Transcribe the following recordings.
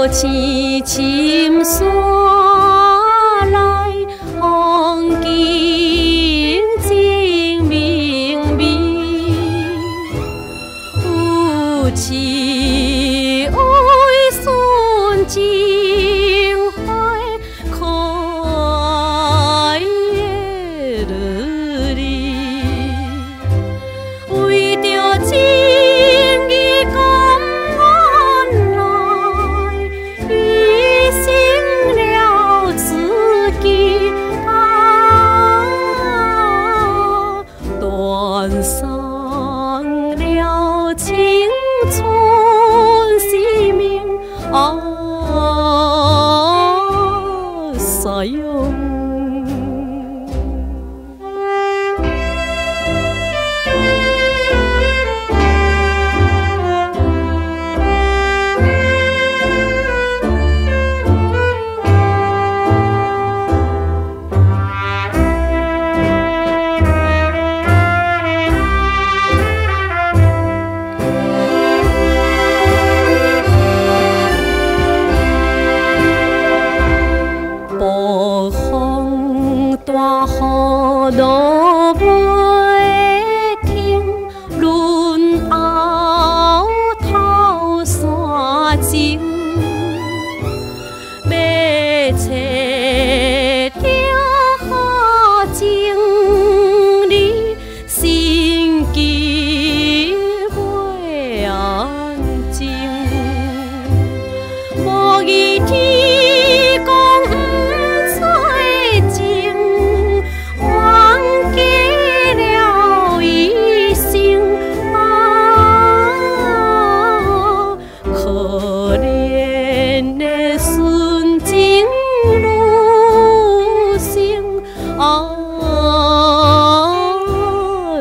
痴心山来，风景真明媚。有痴为顺情怀开的日子，为着情义甘愿来，牺牲了自己啊，断送了青春生命啊，啥用？暴风大雨落袂停，润后透山前，要找着好情人，心机袂安静，无义天。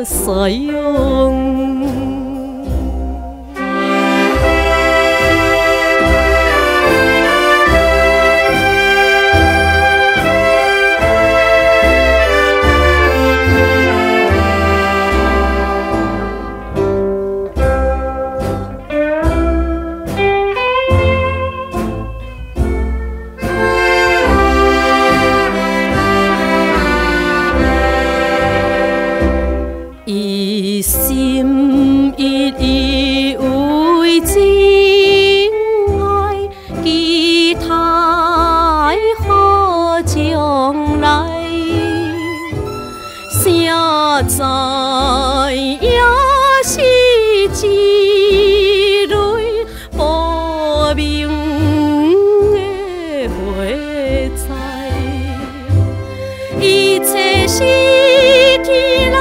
啥用？一心一意为真爱，期待好将来。谁知也是一蕊无名的花彩，一切是天来。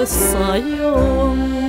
啥用？